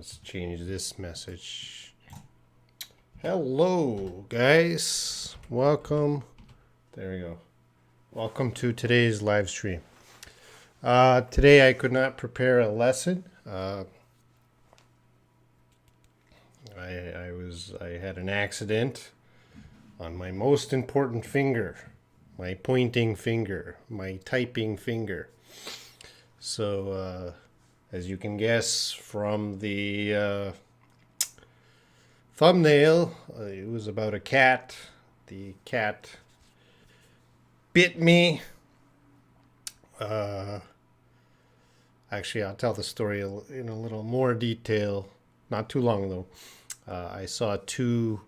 Let's change this message. Hello, guys. Welcome. There we go. Welcome to today's live stream. Today I could not prepare a lesson. I had an accident on my most important finger, my pointing finger, my typing finger. So, as you can guess from the thumbnail, it was about a cat. The cat bit me. Actually, I'll tell the story in a little more detail. Not too long though. I saw two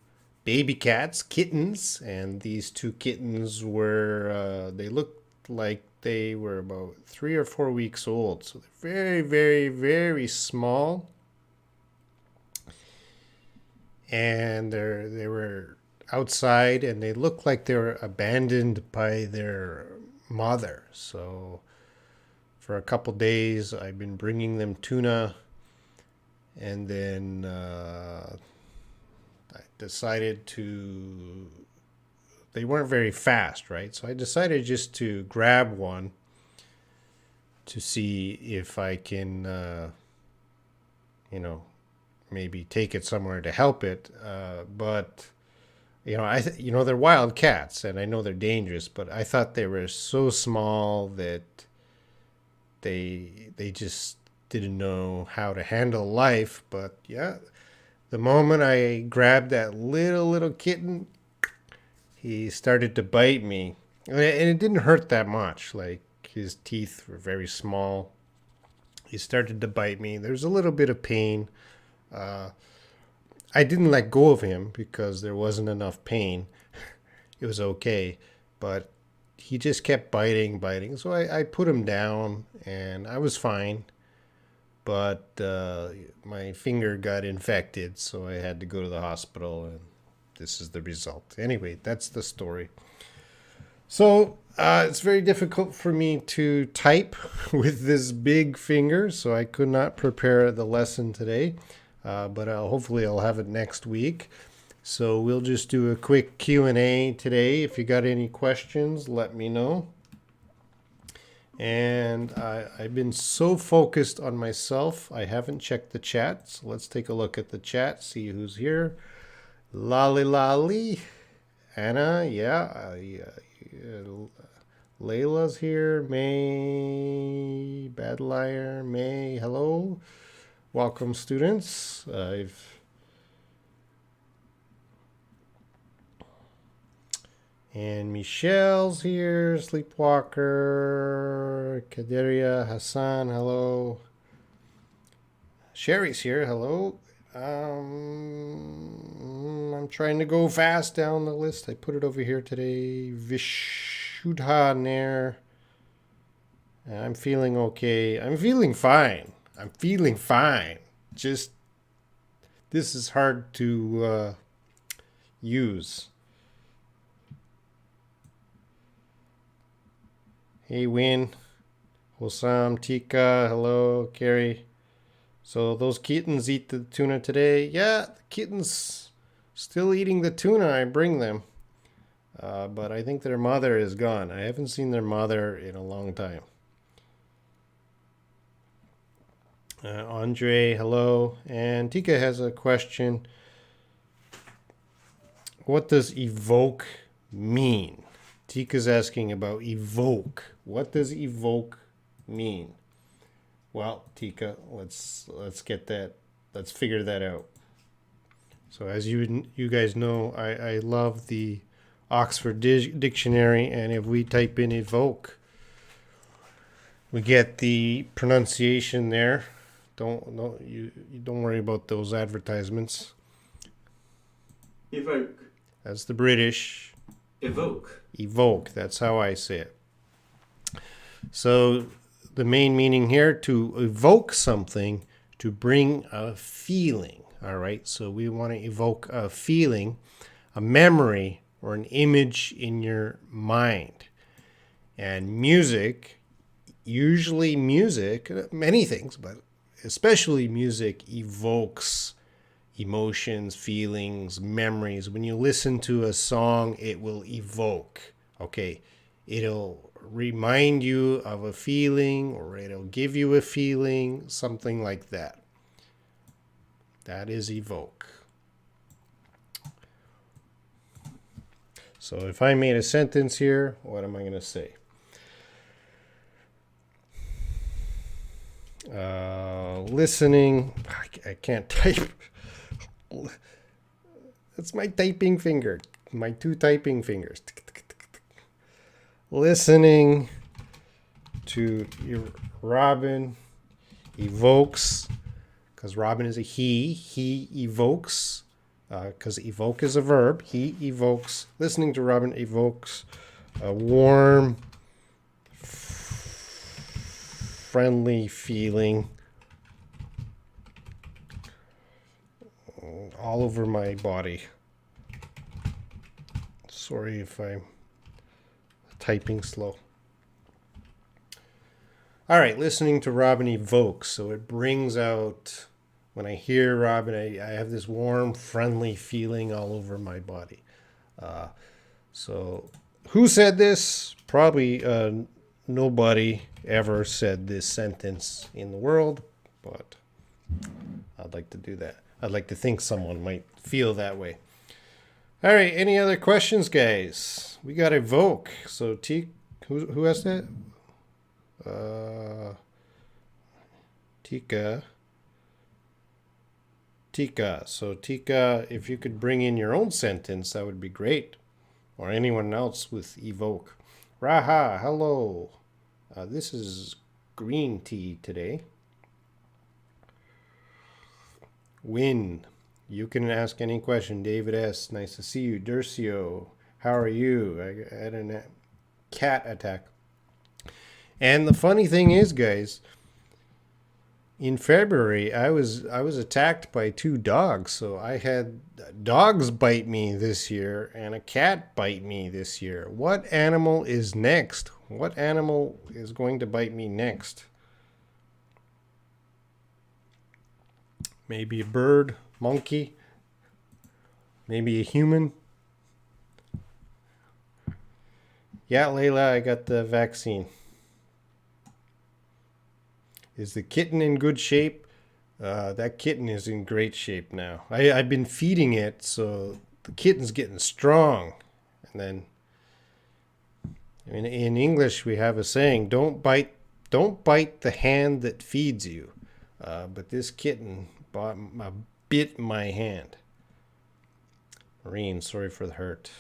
baby cats, kittens, and these two kittens were, they looked like they were about 3 or 4 weeks old. So they're very, very, very small. And they were outside and they looked like they were abandoned by their mother. So for a couple days, I've been bringing them tuna. And then I decided to, they weren't very fast, right? So I decided just to grab one to see if I can, maybe take it somewhere to help it. But, they're wild cats and I know they're dangerous, but I thought they were so small that they just didn't know how to handle life. But yeah, the moment I grabbed that little kitten, he started to bite me, and it didn't hurt that much. Like, his teeth were very small. He started to bite me. There's a little bit of pain. I didn't let go of him because there wasn't enough pain. It was okay, but he just kept biting. So I put him down and I was fine. But my finger got infected, so I had to go to the hospital, and this is the result. Anyway, that's the story. So it's very difficult for me to type with this big finger, so I could not prepare the lesson today. But hopefully I'll have it next week. So we'll just do a quick Q&A today. If you got any questions, let me know. And I've been so focused on myself, I haven't checked the chat. So let's take a look at the chat, see who's here. Lali, Anna, yeah. Layla's here. May, Bad Liar, May, hello. Welcome, students. And Michelle's here, Sleepwalker, Kaderia, Hassan, hello. Sherry's here, hello. I'm trying to go fast down the list. I put it over here today. Vishudha Nair. I'm feeling okay. I'm feeling fine. Just, this is hard to use. Hey, Win, Hossam, Tika, hello, Carrie. So those kittens eat the tuna today? Yeah, the kittens still eating the tuna. I bring them. But I think their mother is gone. I haven't seen their mother in a long time. Andre, hello. And Tika has a question. What does evoke mean? Tika's asking about evoke. What does evoke mean? Well, Tika, let's get that. Let's figure that out. So as you guys know, I love the Oxford Dictionary, and if we type in evoke, we get the pronunciation there. You don't worry about those advertisements. Evoke. That's the British. Evoke. Evoke, that's how I say it. So the main meaning here, to evoke something, to bring a feeling. All right, so we want to evoke a feeling, a memory, or an image in your mind. And music, usually music, many things, but especially music, evokes emotions, feelings, memories. When you listen to a song, it will evoke. Okay, it'll remind you of a feeling, or it'll give you a feeling, something like that. That is evoke. So if I made a sentence here, what am I going to say? Listening. I can't type. That's my typing finger. My two typing fingers. Listening to Robin evokes, because Robin is a he. He evokes, because evoke is a verb. He evokes. Listening to Robin evokes a warm, friendly feeling all over my body. Sorry if I'm typing slow. All right, listening to Robin evokes. So it brings out, when I hear Robin, I have this warm, friendly feeling all over my body. So who said this? Probably nobody ever said this sentence in the world, but I'd like to do that. I'd like to think someone might feel that way. All right, any other questions, guys? We got evoke. So who asked that? Tika. So Tika, if you could bring in your own sentence, that would be great. Or anyone else with evoke. Raha, hello. This is green tea today. Win. You can ask any question. David S., nice to see you. Durcio, how are you? I had a cat attack. And the funny thing is, guys, in February, I was attacked by 2 dogs. So I had dogs bite me this year and a cat bite me this year. What animal is next? What animal is going to bite me next? Maybe a bird, monkey, maybe a human. Yeah, Layla, I got the vaccine. Is the kitten in good shape? That kitten is in great shape now. I've been feeding it, so the kitten's getting strong. And then in English we have a saying, don't bite the hand that feeds you. But this kitten bit my hand. Maureen, sorry for the hurt.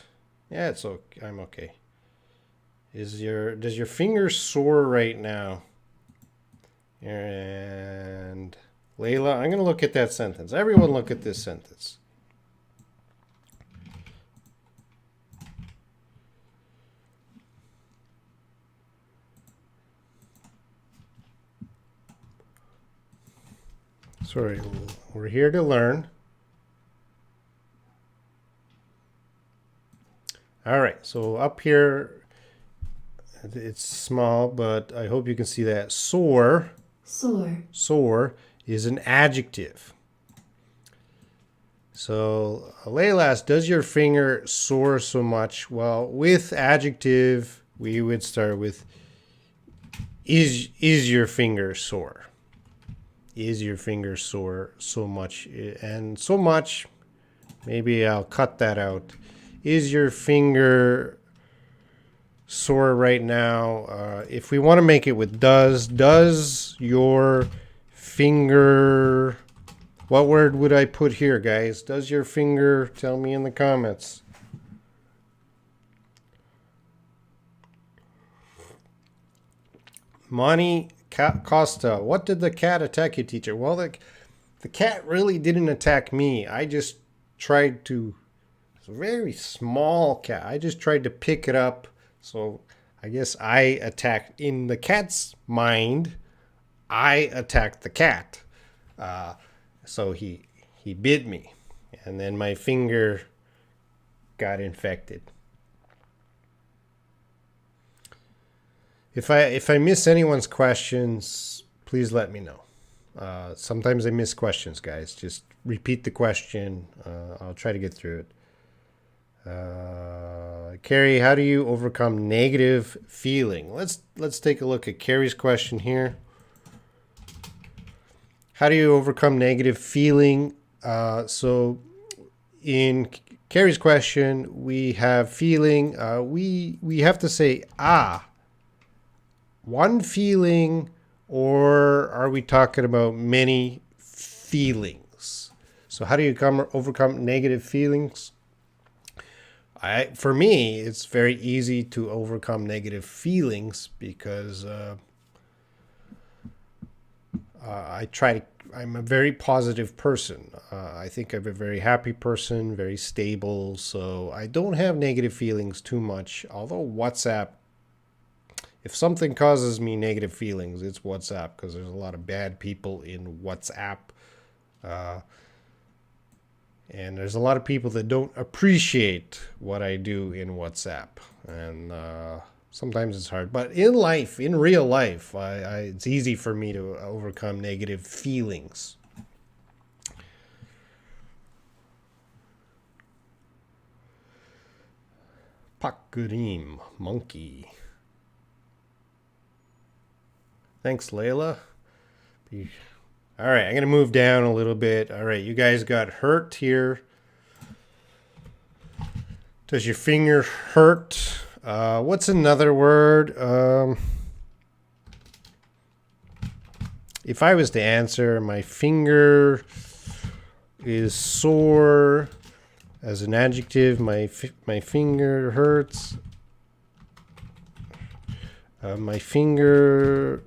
Yeah, it's okay. I'm okay. Does your finger sore right now? And Layla, I'm going to look at that sentence. Everyone look at this sentence. Sorry, we're here to learn. All right, so up here, it's small, but I hope you can see that. Sore. Sore is an adjective. So Layla, does your finger sore so much? Well, with adjective, we would start with is your finger sore? Is your finger sore so much? And so much, maybe I'll cut that out. Is your finger sore right now? If we want to make it with does your finger, what word would I put here, guys? Does your finger, tell me in the comments. Monty Costa, what did the cat attack you, teacher? Well, the cat really didn't attack me. I just tried to, it's a very small cat. I just tried to pick it up. So I guess I attacked, in the cat's mind, I attacked the cat. So he bit me. And then my finger got infected. If I miss anyone's questions, please let me know. Sometimes I miss questions, guys. Just repeat the question. I'll try to get through it. Carrie, how do you overcome negative feeling? Let's take a look at Carrie's question here. How do you overcome negative feeling? So in Carrie's question, we have feeling. We have to say one feeling, or are we talking about many feelings? So how do you overcome negative feelings? For me, it's very easy to overcome negative feelings because I'm a very positive person. I think I'm a very happy person, very stable. So I don't have negative feelings too much. Although WhatsApp, if something causes me negative feelings, it's WhatsApp, because there's a lot of bad people in WhatsApp. And there's a lot of people that don't appreciate what I do in WhatsApp. And sometimes it's hard. But in life, in real life, it's easy for me to overcome negative feelings. Pakurim, monkey. Thanks, Layla. All right, I'm going to move down a little bit. All right, you guys got hurt here. Does your finger hurt? What's another word? If I was to answer, my finger is sore. As an adjective, my finger hurts. My finger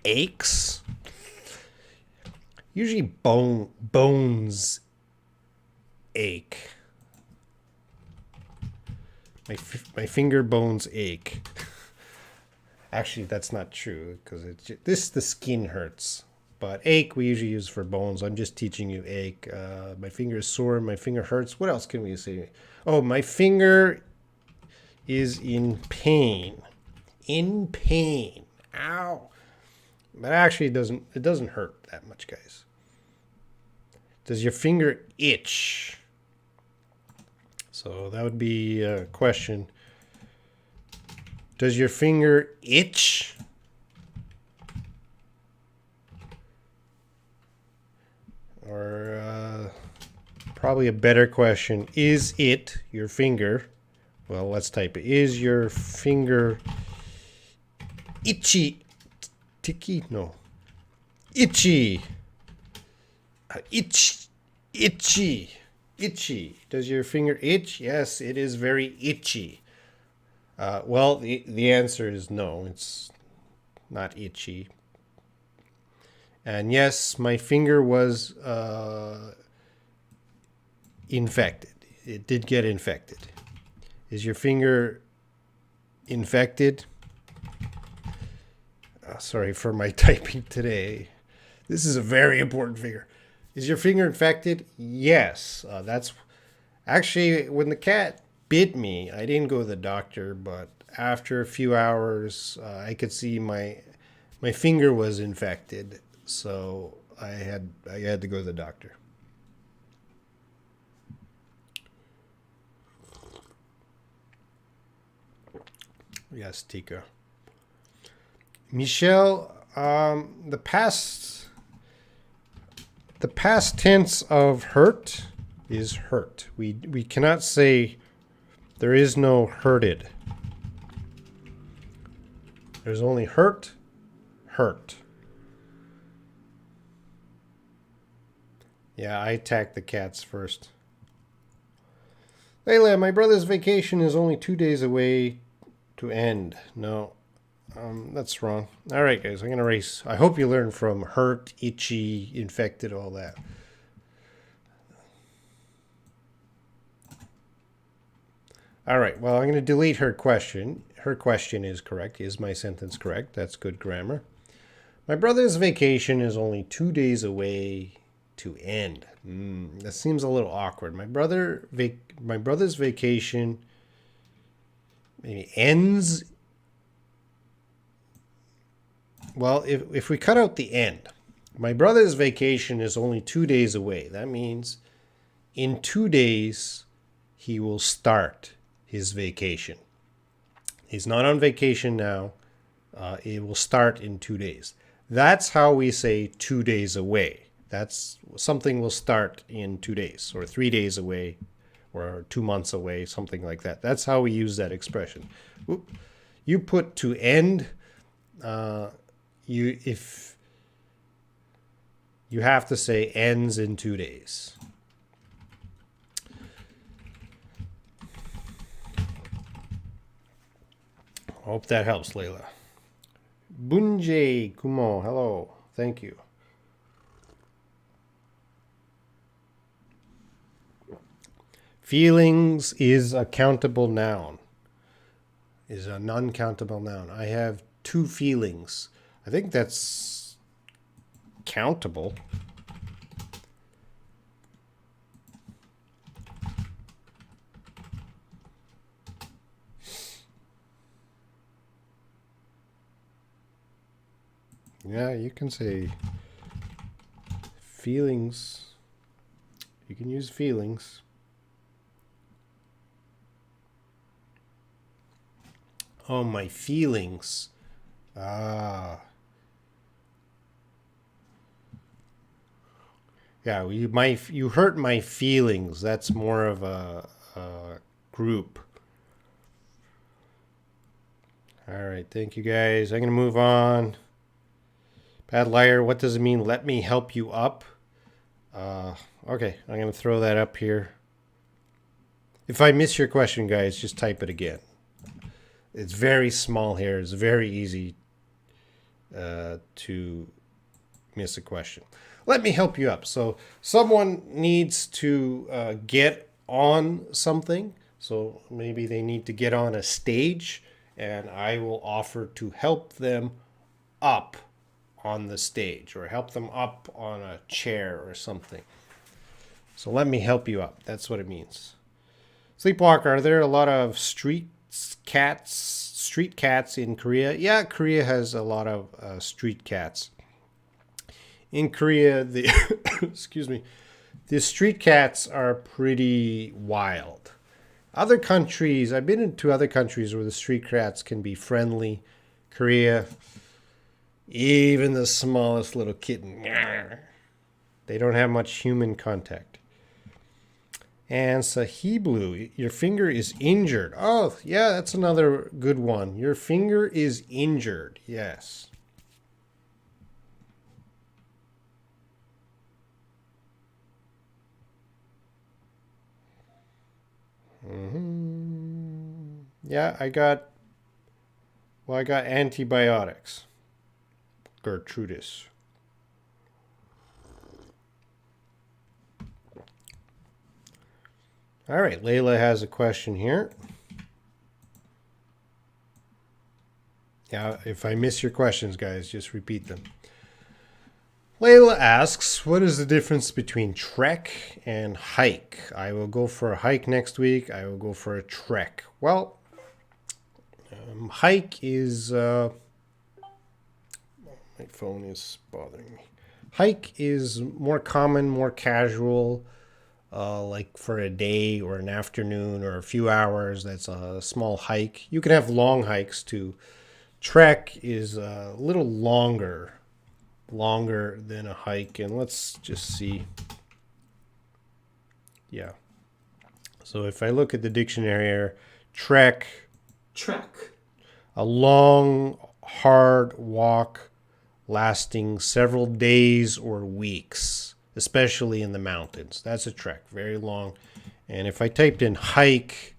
aches. Usually bones ache. My finger bones ache. Actually, that's not true, because the skin hurts. But ache we usually use for bones. I'm just teaching you ache. My finger is sore. My finger hurts. What else can we say? Oh, my finger is in pain. In pain. Ow. But actually, it doesn't hurt that much, guys. Does your finger itch? So that would be a question. Does your finger itch? Or probably a better question, is it your finger? Well, let's type it. Is your finger itchy? Ticky? No. Itchy. Itchy. Itchy. Does your finger itch? Yes, it is very itchy. Well, the answer is no. It's not itchy. And yes, my finger was infected. It did get infected. Is your finger infected? Sorry for my typing today. This is a very important finger. Is your finger infected? Yes. That's actually, when the cat bit me, I didn't go to the doctor, but after a few hours, I could see my finger was infected. So I had to go to the doctor. Yes, Tika. Michelle, the past tense of hurt is hurt. We cannot say there is no hurted. There's only hurt. Yeah, I attacked the cats first. Layla, my brother's vacation is only 2 days away to end. No, that's wrong. All right, guys, I'm going to erase. I hope you learned from hurt, itchy, infected, all that. All right, well, I'm going to delete her question. Her question is correct. Is my sentence correct? That's good grammar. My brother's vacation is only 2 days away to end. That seems a little awkward. My brother's vacation maybe ends Well, if we cut out the end, my brother's vacation is only 2 days away. That means in 2 days, he will start his vacation. He's not on vacation now. It will start in 2 days. That's how we say 2 days away. That's something will start in 2 days or 3 days away or 2 months away, something like that. That's how we use that expression. You put to end, if you have to say ends in 2 days. Hope that helps, Layla. Bunjay Kumo, hello. Thank you. Feelings is a countable noun. Is a non-countable noun. I have 2 feelings. I think that's countable. Yeah, you can say feelings. You can use feelings. Oh, my feelings. Yeah, you hurt my feelings. That's more of a group. All right, thank you guys. I'm going to move on. Bad liar, what does it mean? Let me help you up. Okay, I'm going to throw that up here. If I miss your question, guys, just type it again. It's very small here. It's very easy to miss a question. Let me help you up. So someone needs to get on something. So maybe they need to get on a stage, and I will offer to help them up on the stage or help them up on a chair or something. So let me help you up. That's what it means. Sleepwalker, are there a lot of street cats in Korea? Yeah, Korea has a lot of street cats. In Korea, the excuse me, the street cats are pretty wild. Other countries, I've been into other countries where the street cats can be friendly. Korea, even the smallest little kitten, they don't have much human contact. And Sahiblu, your finger is injured. Oh, yeah, that's another good one. Your finger is injured. Yes. Yeah, I got antibiotics. Gertrudis. All right, Layla has a question here. Yeah, if I miss your questions, guys, just repeat them. Layla asks, what is the difference between trek and hike? I will go for a hike next week. I will go for a trek. Well, hike is... my phone is bothering me. Hike is more common, more casual, like for a day or an afternoon or a few hours. That's a small hike. You can have long hikes too. Trek is a little longer than a hike. And let's just see. Yeah. So if I look at the dictionary here, trek, a long, hard walk lasting several days or weeks, especially in the mountains. That's a trek, very long. And if I typed in hike,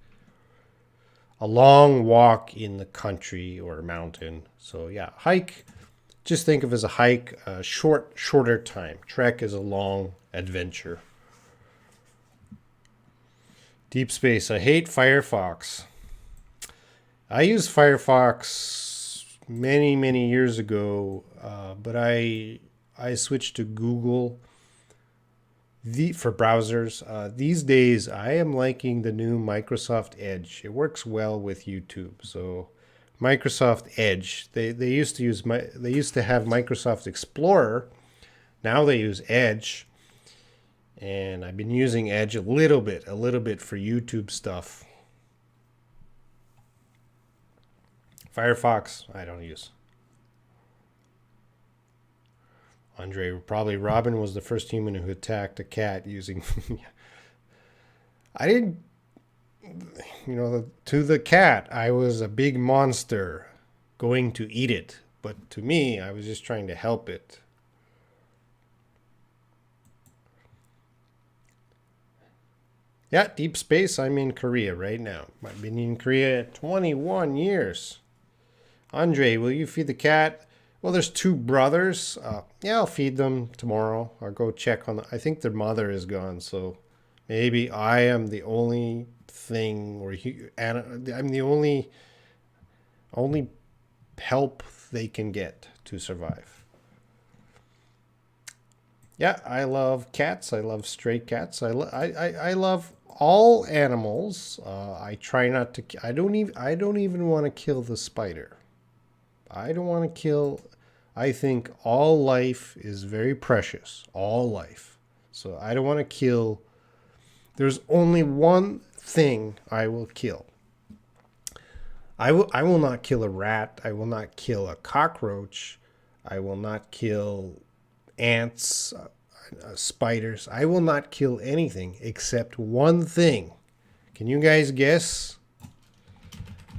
a long walk in the country or mountain. So yeah, hike, just think of as a hike, a shorter time. Trek is a long adventure. Deep Space, I hate Firefox. I used Firefox many years ago, but I switched to Google for browsers. These days, I am liking the new Microsoft Edge. It works well with YouTube. So Microsoft Edge. They used to use they used to have Microsoft Explorer. Now they use Edge. And I've been using Edge a little bit for YouTube stuff. Firefox, I don't use. Andre, probably Robin was the first human who attacked a cat using. I didn't, to the cat, I was a big monster going to eat it. But to me, I was just trying to help it. Yeah, deep space. I'm in Korea right now. I've been in Korea 21 years. Andre, will you feed the cat? Well, there's two brothers. Yeah, I'll feed them tomorrow. I'll go check on them. I think their mother is gone, so maybe I am the only thing, or I'm the only help they can get to survive. Yeah, I love cats. I love stray cats. I love all animals. I try not to. I don't even want to kill the spider. I don't want to kill. I think all life is very precious. All life. So I don't want to kill. There's only one thing I will kill. I will not kill a rat. I will not kill a cockroach. I will not kill ants, spiders. I will not kill anything except one thing. Can you guys guess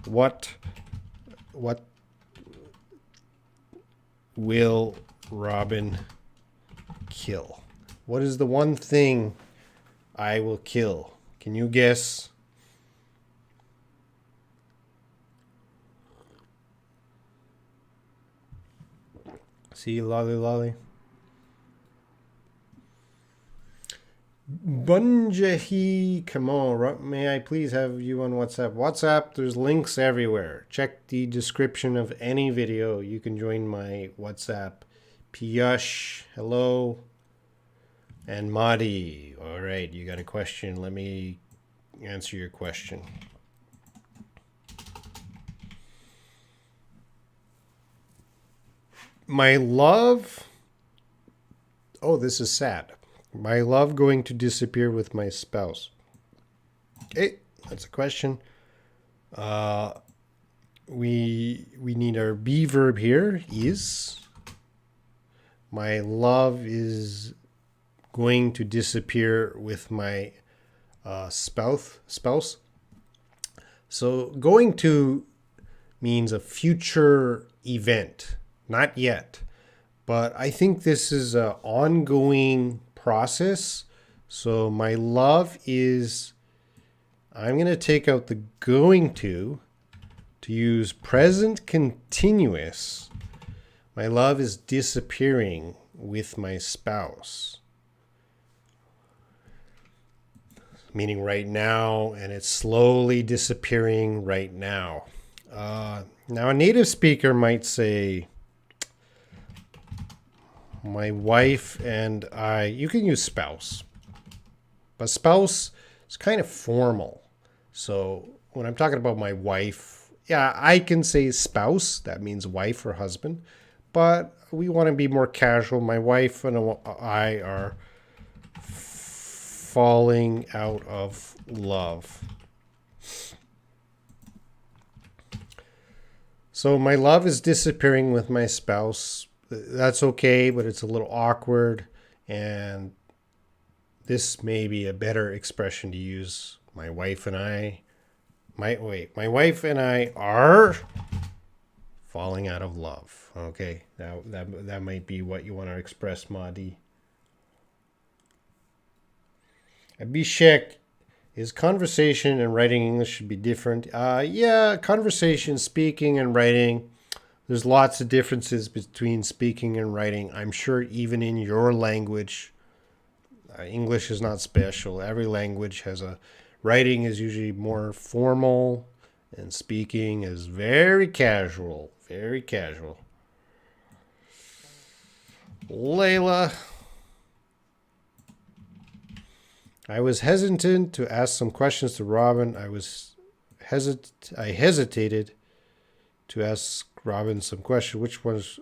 what will Robin kill? What is the one thing I will kill? Can you guess? See, lolly lolly. Bunjahi, come on, may I please have you on WhatsApp? WhatsApp, there's links everywhere. Check the description of any video. You can join my WhatsApp. Piyush, hello. And Madi, all right, you got a question. Let me answer your question. My love, oh, this is sad. My love going to disappear with my spouse. Okay, that's a question. We need our be verb here, is. My love is going to disappear with my spouse. So going to means a future event, not yet. But I think this is an ongoing process. So my love is, I'm going to take out the going to use present continuous. My love is disappearing with my spouse. Meaning right now, and it's slowly disappearing right now. Now a native speaker might say, my wife and I, you can use spouse, but spouse is kind of formal. So when I'm talking about my wife, yeah, I can say spouse, that means wife or husband, but we want to be more casual. My wife and I are falling out of love. So my love is disappearing with my spouse. That's okay, but it's a little awkward, and this may be a better expression to use. My wife and I, my wife and I are falling out of love. Okay, that might be what you want to express, Madi. Abhishek, is conversation and writing English should be different? Yeah, conversation, speaking, and writing. There's lots of differences between speaking and writing. I'm sure even in your language, English is not special. Every language has a... Writing is usually more formal, and speaking is very casual. Very casual. Layla. I was hesitant to ask some questions to Robin. I hesitated. to ask Robin some questions. Which one's...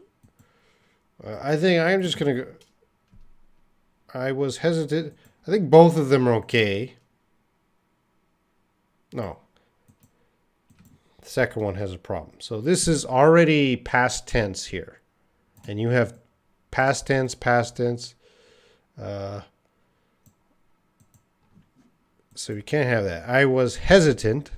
I think I'm just going to go... I was hesitant. I think both of them are okay. No. The second one has a problem. So this is already past tense here. And you have past tense, past tense. So you can't have that. I was hesitant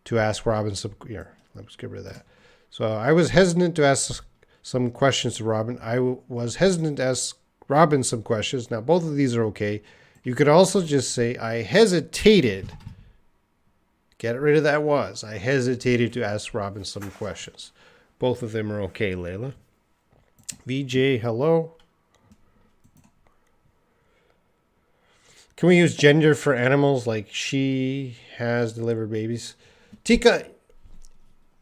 to ask Robin some... Here, let's get rid of that. So I was hesitant to ask some questions to Robin. I was hesitant to ask Robin some questions. Now, both of these are okay. You could also just say, I hesitated. Get rid of that was. I hesitated to ask Robin some questions. Both of them are okay, Layla. VJ, hello. Can we use gender for animals like she has delivered babies? Tika,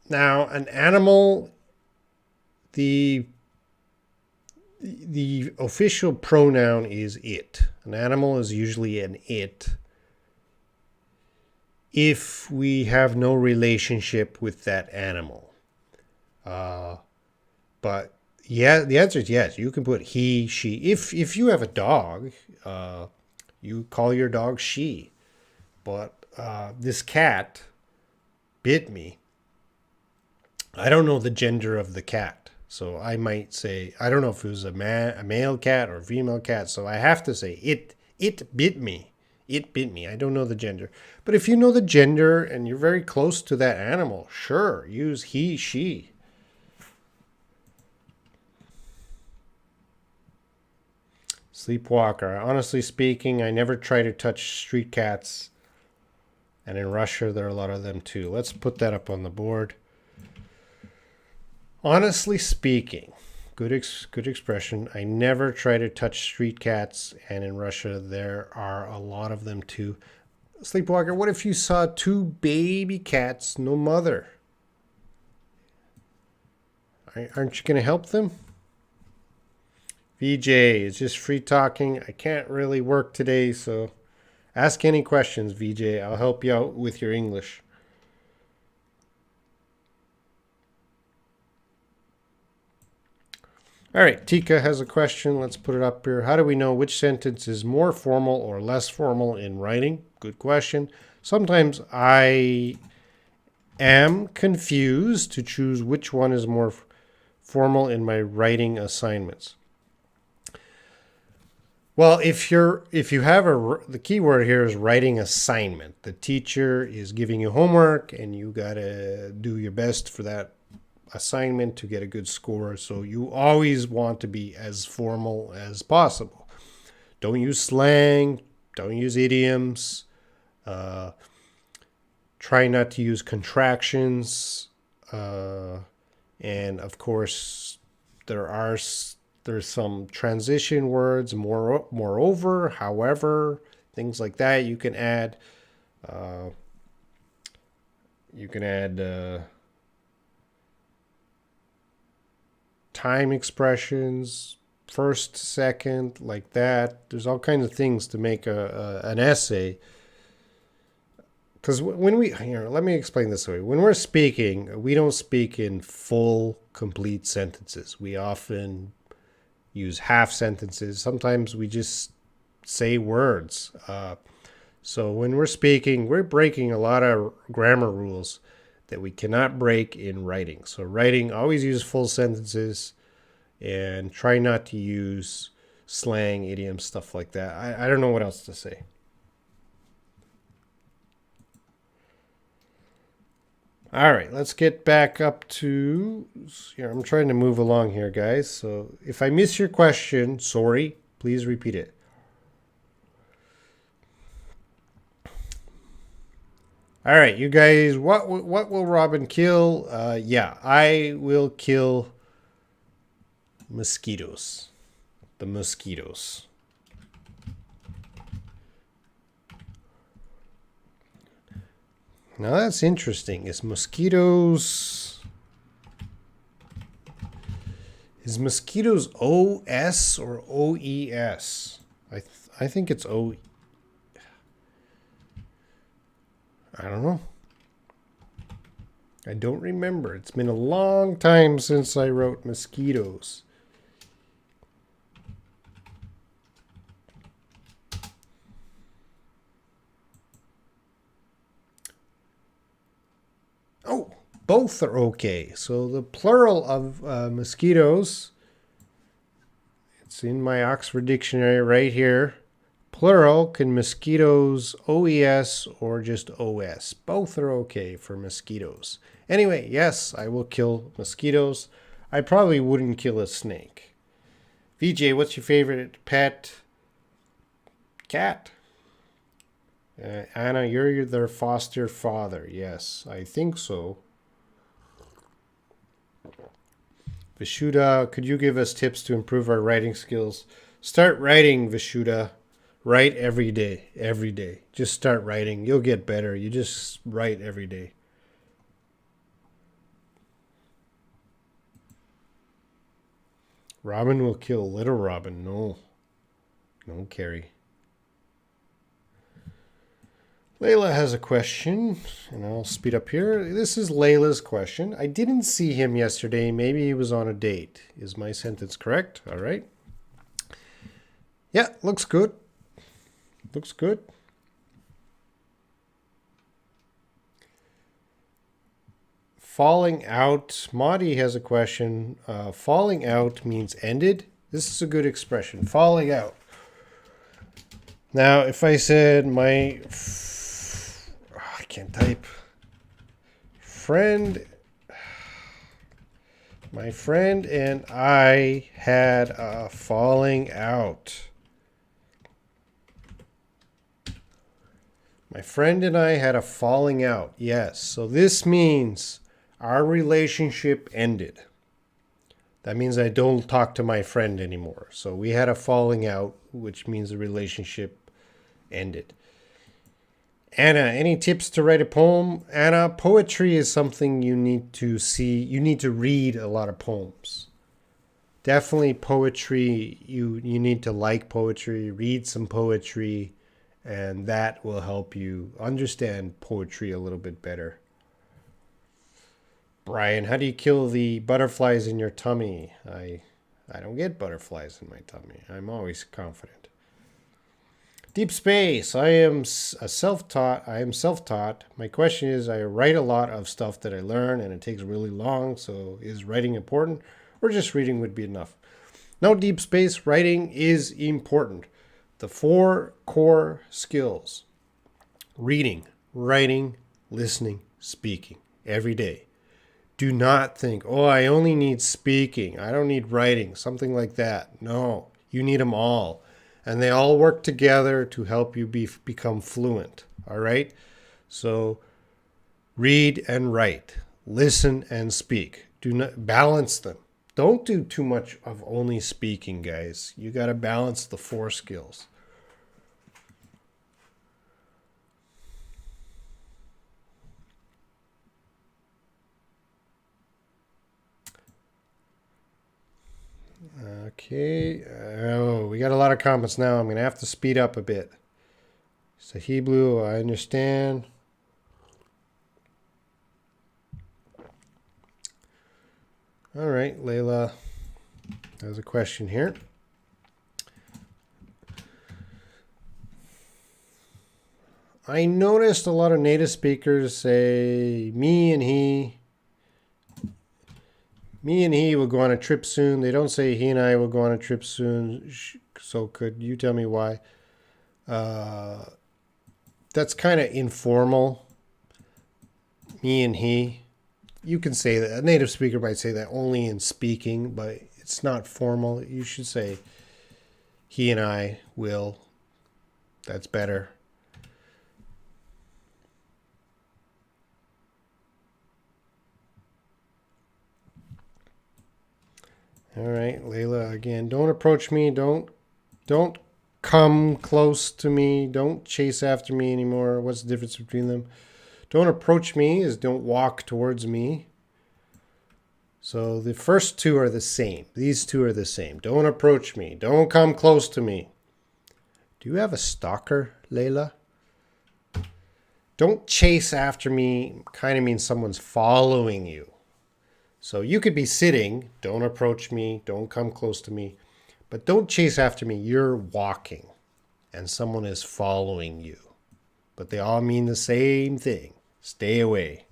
now an animal, the official pronoun is it. An animal is usually an it if we have no relationship with that animal. But yeah, the answer is yes. You can put he, she. If you have a dog, you call your dog she. But this cat bit me. I don't know the gender of the cat. So I might say, I don't know if it was a male cat or a female cat. So I have to say, it bit me. It bit me. I don't know the gender. But if you know the gender and you're very close to that animal, sure, use he, she. Sleepwalker. Honestly speaking, I never try to touch street cats. And in Russia, there are a lot of them too. Let's put that up on the board. Honestly speaking, good expression. I never try to touch street cats. And in Russia, there are a lot of them too. Sleepwalker, what if you saw two baby cats, no mother? Aren't you going to help them? VJ, it's just free talking. I can't really work today, so ask any questions, VJ. I'll help you out with your English. All right, Tika has a question. Let's put it up here. How do we know which sentence is more formal or less formal in writing? Good question. Sometimes I am confused to choose which one is more formal in my writing assignments. Well, if you have the key word here is writing assignment. The teacher is giving you homework and you got to do your best for that assignment to get a good score. So you always want to be as formal as possible. Don't use slang. Don't use idioms. Try not to use contractions. And of course, there's some transition words, moreover, however, things like that you can add. Time expressions, first, second, like that. There's all kinds of things to make an essay. Because when let me explain this way. When we're speaking, we don't speak in full, complete sentences. We often use half sentences. Sometimes we just say words. So when we're speaking, we're breaking a lot of grammar rules that we cannot break in writing. So writing, always use full sentences and try not to use slang, idioms, stuff like that. I don't know what else to say. All right, let's get back up to... I'm trying to move along here, guys. So if I miss your question, sorry, please repeat it. All right, you guys, what will Robin kill? Yeah, I will kill mosquitoes. The mosquitoes. Now that's interesting. Is mosquitoes OS or OES? I think it's O. I don't know. I don't remember. It's been a long time since I wrote mosquitoes. Oh, both are okay. So the plural of mosquitoes, it's in my Oxford Dictionary right here. Plural, can mosquitoes OES or just OS? Both are okay for mosquitoes. Anyway, yes, I will kill mosquitoes. I probably wouldn't kill a snake. VJ, what's your favorite pet? Cat. Anna, you're their foster father. Yes, I think so. Vishuddha, could you give us tips to improve our writing skills? Start writing, Vishuddha. Write every day. Every day. Just start writing. You'll get better. You just write every day. Robin will kill little Robin. No. No, Carrie. Layla has a question, and I'll speed up here. This is Layla's question. I didn't see him yesterday. Maybe he was on a date. Is my sentence correct? All right. Yeah, looks good. Looks good. Falling out. Maudie has a question. Falling out means ended. This is a good expression. Falling out. Now, if I said I can't type. My friend and I had a falling out. My friend and I had a falling out. Yes. So this means our relationship ended. That means I don't talk to my friend anymore. So we had a falling out, which means the relationship ended. Anna, any tips to write a poem? Anna, poetry is something you need to see. You need to read a lot of poems. Definitely poetry. You need to like poetry, read some poetry, and that will help you understand poetry a little bit better. Brian, how do you kill the butterflies in your tummy? I don't get butterflies in my tummy. I'm always confident. Deep space. I am self-taught. My question is, I write a lot of stuff that I learn and it takes really long. So is writing important or just reading would be enough? No, deep space. Writing is important. The 4 core skills: reading, writing, listening, speaking every day. Do not think, oh, I only need speaking. I don't need writing, something like that. No, you need them all. And they all work together to help you become fluent. All right? So read and write. Listen and speak. Do not balance them. Don't do too much of only speaking, guys. You got to balance the 4 skills. Okay. Oh, we got a lot of comments now. I'm going to have to speed up a bit. Sahiblu, I understand. All right, Layla has a question here. I noticed a lot of native speakers say me and he. Me and he will go on a trip soon. They don't say he and I will go on a trip soon. So could you tell me why? That's kind of informal. Me and he. You can say that. A native speaker might say that only in speaking, but it's not formal. You should say he and I will. That's better. All right, Layla, again, don't approach me. Don't come close to me. Don't chase after me anymore. What's the difference between them? Don't approach me is don't walk towards me. So the first 2 are the same. These 2 are the same. Don't approach me. Don't come close to me. Do you have a stalker, Layla? Don't chase after me kind of means someone's following you. So you could be sitting, don't approach me, don't come close to me, but don't chase after me. You're walking and someone is following you. But they all mean the same thing. Stay away.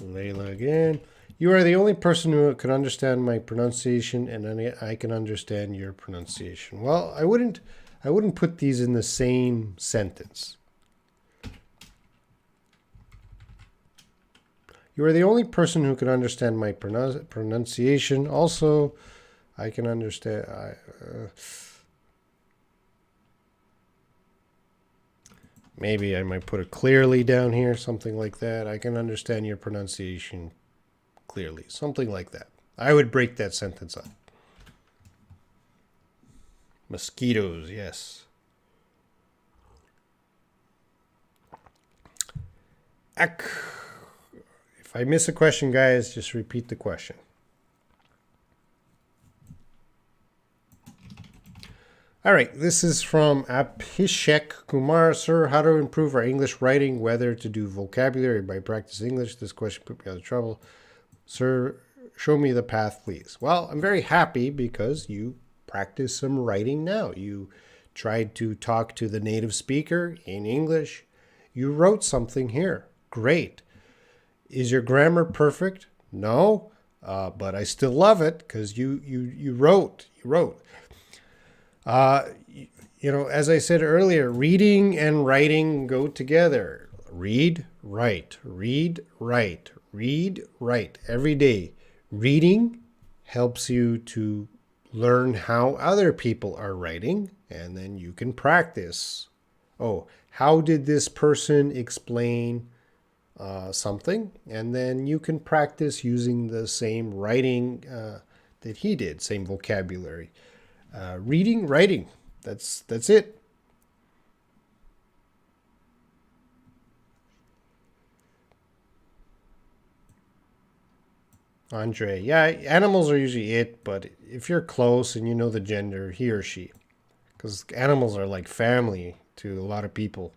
Layla again. You are the only person who can understand my pronunciation, and I can understand your pronunciation. Well, I wouldn't put these in the same sentence. You are the only person who can understand my pronunciation. Also, I can understand. Maybe I might put it clearly down here, something like that. I can understand your pronunciation clearly, something like that. I would break that sentence up. Mosquitoes, yes. If I miss a question, guys, just repeat the question. All right, this is from Abhishek Kumar. Sir, how to improve our English writing, whether to do vocabulary by practice English? This question put me out of trouble. Sir, show me the path, please. Well, I'm very happy because you practice some writing now. You tried to talk to the native speaker in English. You wrote something here. Great. Is your grammar perfect? No, but I still love it because you wrote. You know, as I said earlier, reading and writing go together. Read, write, read, write, read, write every day. Reading helps you to learn how other people are writing, and then you can practice. Oh, how did this person explain something? And then you can practice using the same writing that he did, same vocabulary. Reading, writing. That's it. Andre, yeah, animals are usually it, but if you're close and you know the gender, he or she, because animals are like family to a lot of people.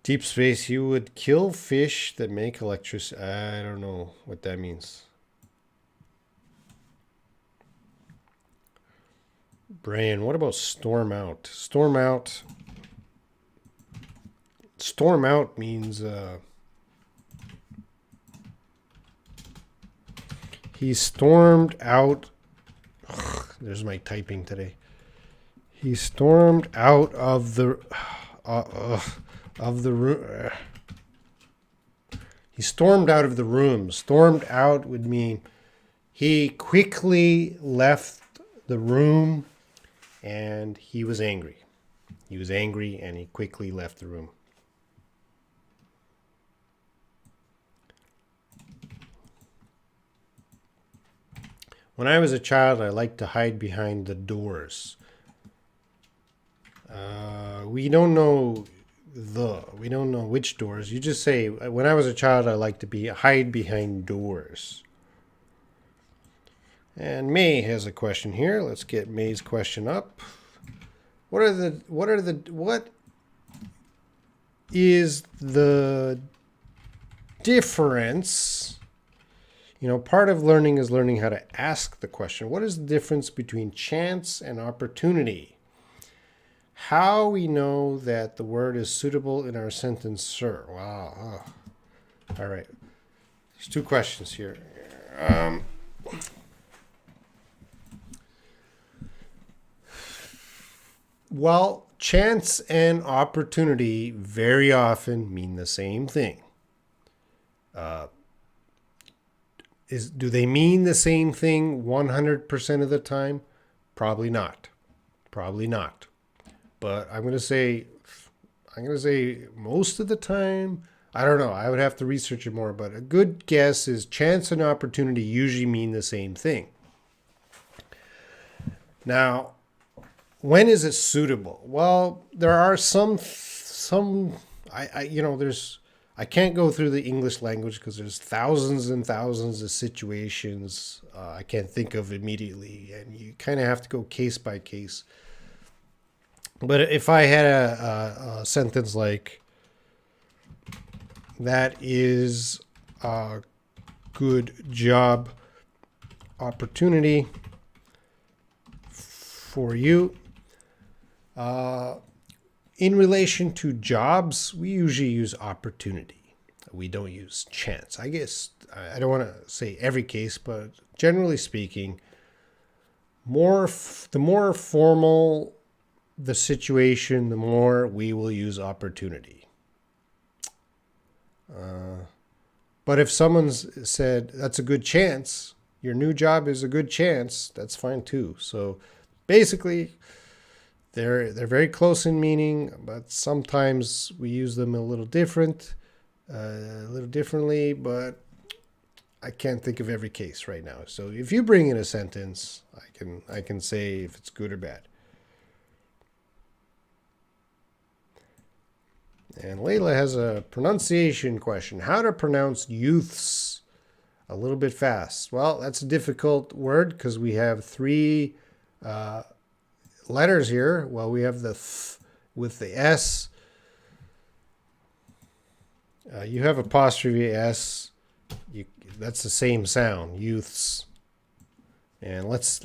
Deep space, you would kill fish that make electricity. I don't know what that means. Brian, what about storm out? Storm out means he stormed out. Ugh, there's my typing today. He stormed out of the room. He stormed out of the room. Stormed out would mean he quickly left the room and he was angry. He was angry and he quickly left the room. When I was a child, I liked to hide behind the doors. We don't know which doors. You just say, when I was a child, I liked to hide behind doors. And May has a question here. Let's get May's question up. What is the difference? You know, part of learning is learning how to ask the question. What is the difference between chance and opportunity? How we know that the word is suitable in our sentence, sir? Wow. Oh. All right. There's two questions here. Well, chance and opportunity very often mean the same thing. Do they mean the same thing 100% of the time? Probably not. Probably not. But I'm going to say most of the time. I don't know. I would have to research it more, but a good guess is chance and opportunity usually mean the same thing. Now, when is it suitable? Well, there are some I can't go through the English language because there's thousands and thousands of situations I can't think of immediately, and you kind of have to go case by case. But if I had a sentence like, that is a good job opportunity for you. In relation to jobs, we usually use opportunity. We don't use chance. I guess I don't want to say every case, but generally speaking, the more formal the situation, the more we will use opportunity. But if someone's said, that's a good chance, your new job is a good chance, that's fine too. So basically, they're very close in meaning, but sometimes we use them a little differently, but I can't think of every case right now. So if you bring in a sentence, I can say if it's good or bad. And Layla has a pronunciation question. How to pronounce youths a little bit fast? Well, that's a difficult word because we have three letters here. Well, we have the th with the S. You have apostrophe S. That's the same sound, youths. And let's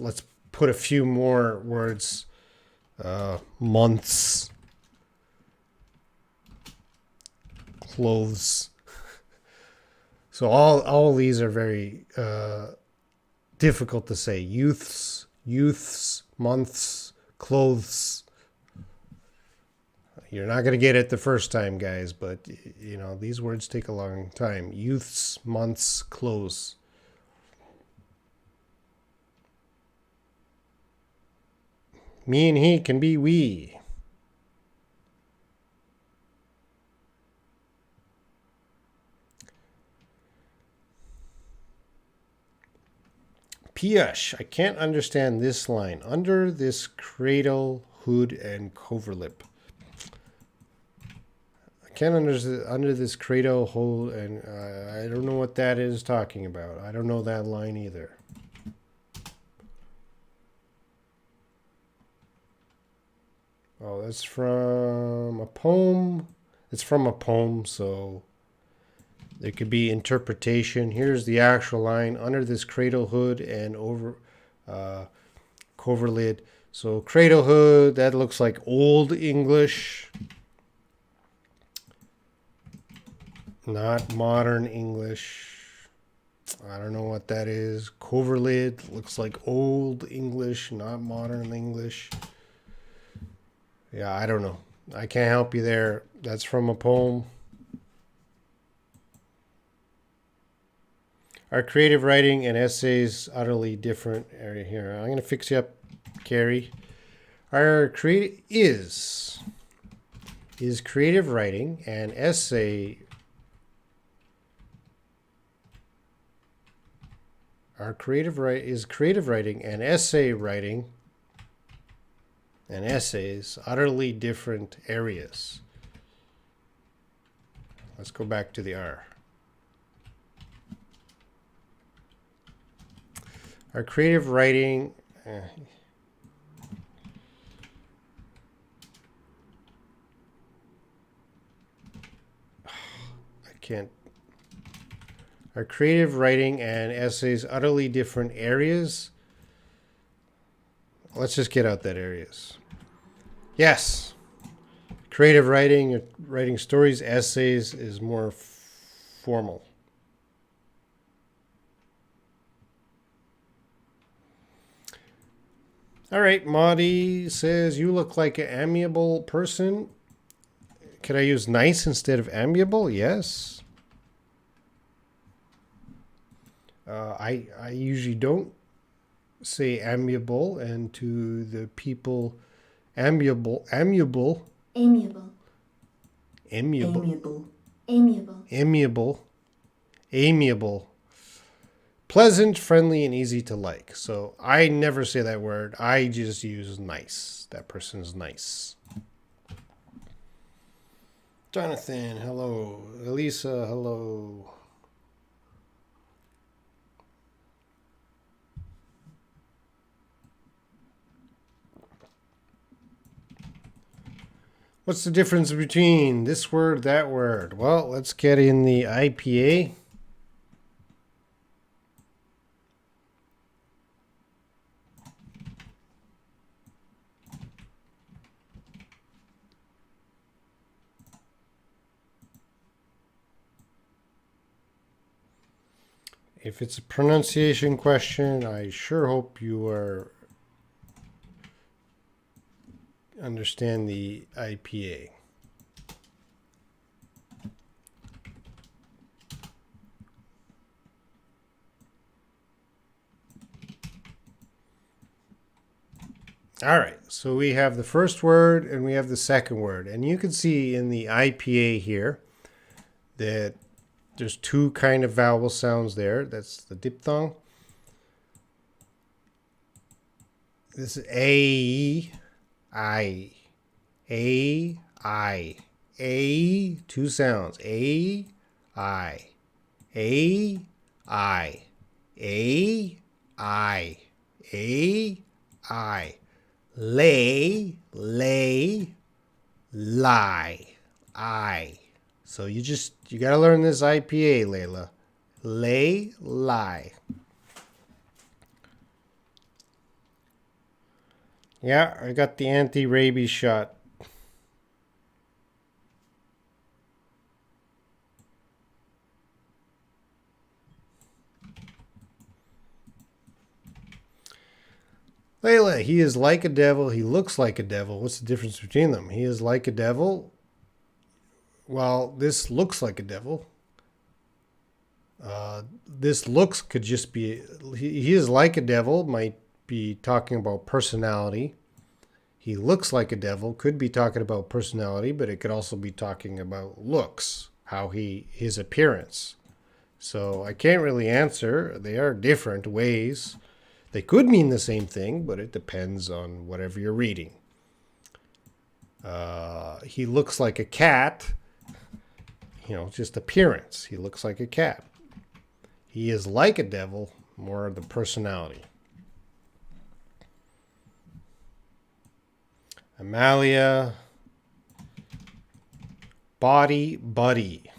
put a few more words. Months. Clothes. So all these are very difficult to say. Youths, months, clothes. You're not going to get it the first time, guys, but you know, these words take a long time. Youths, months, clothes. Me and he can be we. Piyush, I can't understand this line. Under this cradle, hood, and coverlip. I can't understand under this cradle, hood, and I don't know what that is talking about. I don't know that line either. Oh, that's from a poem. It's from a poem, so there could be interpretation. Here's the actual line. Under this cradle hood and over coverlid. So cradle hood, that looks like Old English. Not modern English. I don't know what that is. Coverlid looks like Old English, not modern English. Yeah, I don't know. I can't help you there. That's from a poem. Our creative writing and essays utterly different area here. I'm going to fix you up, Carrie. Our creative is creative writing and essay. Our creative writing and essay writing and essays utterly different areas. Let's go back to the R. Our creative writing, I can't. Our creative writing and essays utterly different areas. Let's just get out that areas. Yes. Creative writing, writing stories, essays is more formal. All right, Maudie says, you look like an amiable person. Could I use nice instead of amiable? Yes. I usually don't say amiable, and to the people, amiable. Pleasant, friendly, and easy to like. So I never say that word. I just use nice. That person's nice. Jonathan, hello. Elisa, hello. What's the difference between this word, that word? Well, let's get in the IPA. If it's a pronunciation question, I sure hope you understand the IPA. All right, so we have the first word and we have the second word. And you can see in the IPA here that there's two kind of vowel sounds there. That's the diphthong. This is A, I, A, I, A, two sounds. A, I, A, I, A, I, A, I. Lay, lie, I. So you got to learn this IPA, Layla. Lay, lie. Yeah, I got the anti-rabies shot. Layla, he is like a devil. He looks like a devil. What's the difference between them? He is like a devil. Well, this looks like a devil. This looks could just be, he is like a devil, might be talking about personality. He looks like a devil could be talking about personality, but it could also be talking about looks, his appearance. So I can't really answer. They are different ways. They could mean the same thing, but it depends on whatever you're reading. He looks like a cat. Just appearance. He looks like a cat. He is like a devil, more of the personality. Amalia. Body, buddy.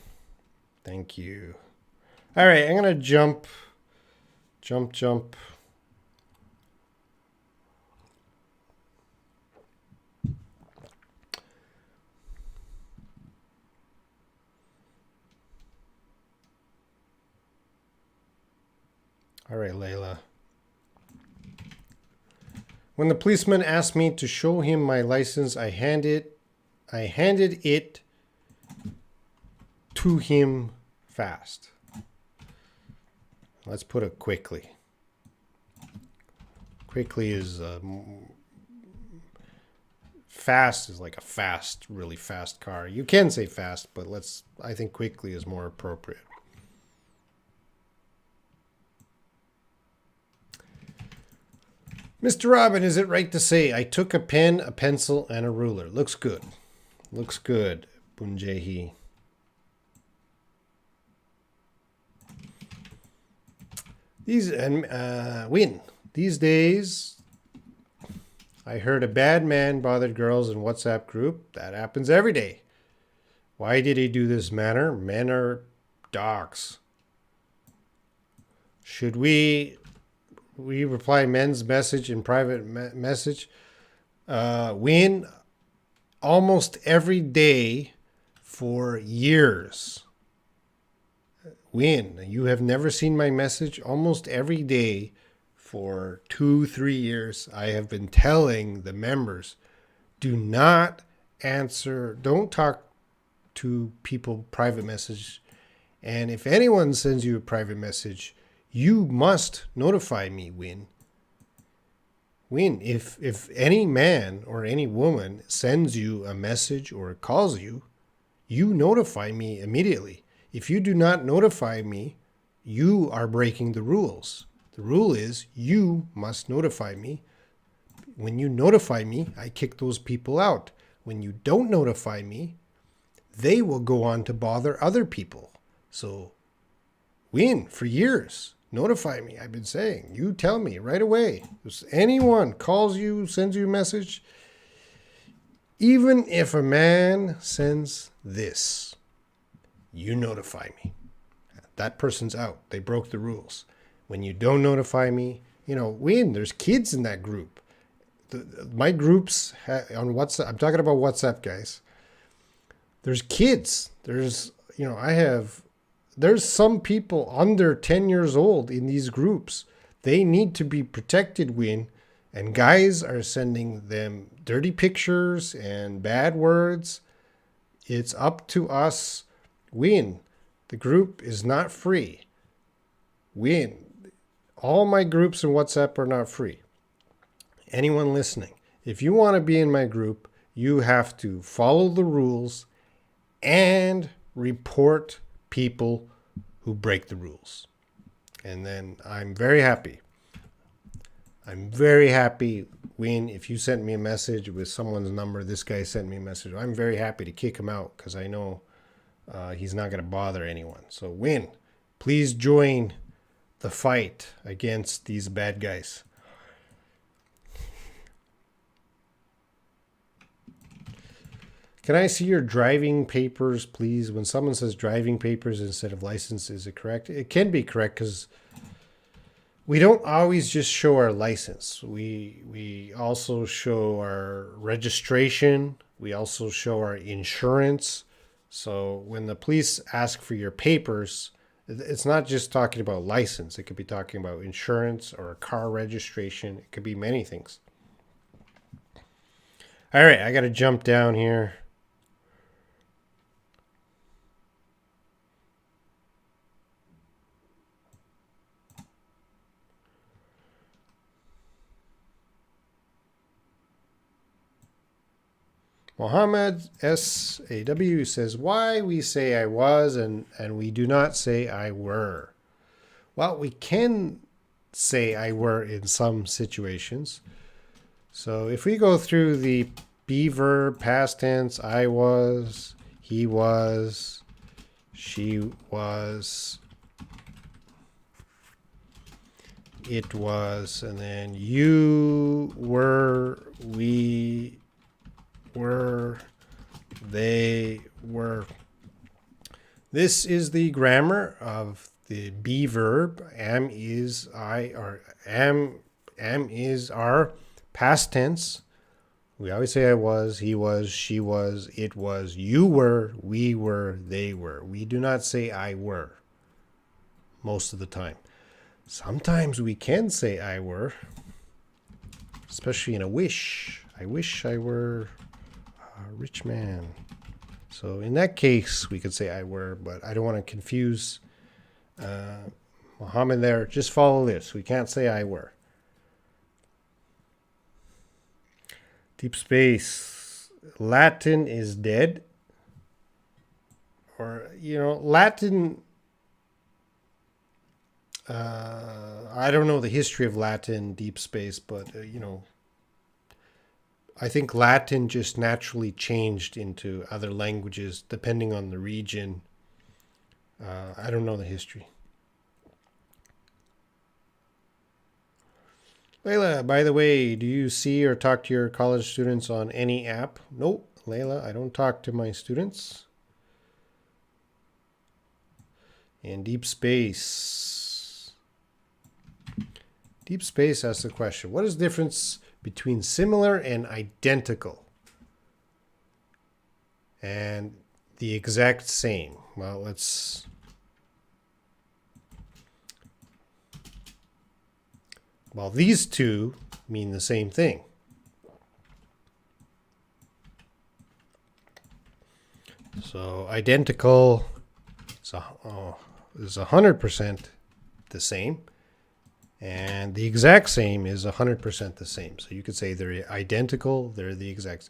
Thank you. All right, I'm going to jump. All right, Layla. When the policeman asked me to show him my license, I handed it to him fast. Let's put it quickly. Quickly is fast is like a fast, really fast car. You can say fast, but I think quickly is more appropriate. Mr. Robin, is it right to say I took a pen, a pencil, and a ruler? Looks good. Looks good, Bunjehi. Win. These days, I heard a bad man bothered girls in WhatsApp group. That happens every day. Why did he do this manner? Men are dogs. Should we reply men's message in private message? Win almost every day for years. Win, you have never seen my message? Almost every day for 2-3 years, I have been telling the members, do not answer, don't talk to people private message. And if anyone sends you a private message, you must notify me, Win. Win, if any man or any woman sends you a message or calls you, you notify me immediately. If you do not notify me, you are breaking the rules. The rule is you must notify me. When you notify me, I kick those people out. When you don't notify me, they will go on to bother other people. So win for years. Notify me. I've been saying, you tell me right away. If anyone calls you, sends you a message, even if a man sends this, you notify me. That person's out. They broke the rules. When you don't notify me, win. There's kids in that group. My groups on WhatsApp, I'm talking about WhatsApp, guys. There's kids. There's some people under 10 years old in these groups. They need to be protected, Win. And guys are sending them dirty pictures and bad words. It's up to us. Win. The group is not free. Win. All my groups in WhatsApp are not free. Anyone listening, if you want to be in my group, you have to follow the rules and report people who break the rules. And then I'm very happy. Win, if you sent me a message with someone's number, this guy sent me a message, I'm very happy to kick him out because I know he's not going to bother anyone. So Win, please join the fight against these bad guys. Can I see your driving papers, please? When someone says driving papers instead of license, is it correct? It can be correct because we don't always just show our license. We also show our registration. We also show our insurance. So when the police ask for your papers, it's not just talking about license. It could be talking about insurance or a car registration. It could be many things. All right, I got to jump down here. Mohammed SAW says, why we say I was and we do not say I were. Well, we can say I were in some situations. So if we go through the be verb, past tense, I was, he was, she was, it was, and then you were, we were, they were. This is the grammar of the be verb. Am is I, or am is our past tense. We always say I was, he was, she was, it was, you were, we were, they were. We do not say I were most of the time. Sometimes we can say I were, especially in a wish. I wish I were a rich man. So in that case, we could say I were, but I don't want to confuse Muhammad there. Just follow this. We can't say I were. Deep space. Latin is dead. Or, Latin, I don't know the history of Latin, deep space, but, I think Latin just naturally changed into other languages depending on the region. I don't know the history. Layla, by the way, do you see or talk to your college students on any app? Nope, Layla, I don't talk to my students. And deep space. Deep space asks the question, what is the difference between similar and identical and the exact same? Well, these two mean the same thing. So identical is 100% the same. And the exact same is 100% the same. So you could say they're identical, they're the exact.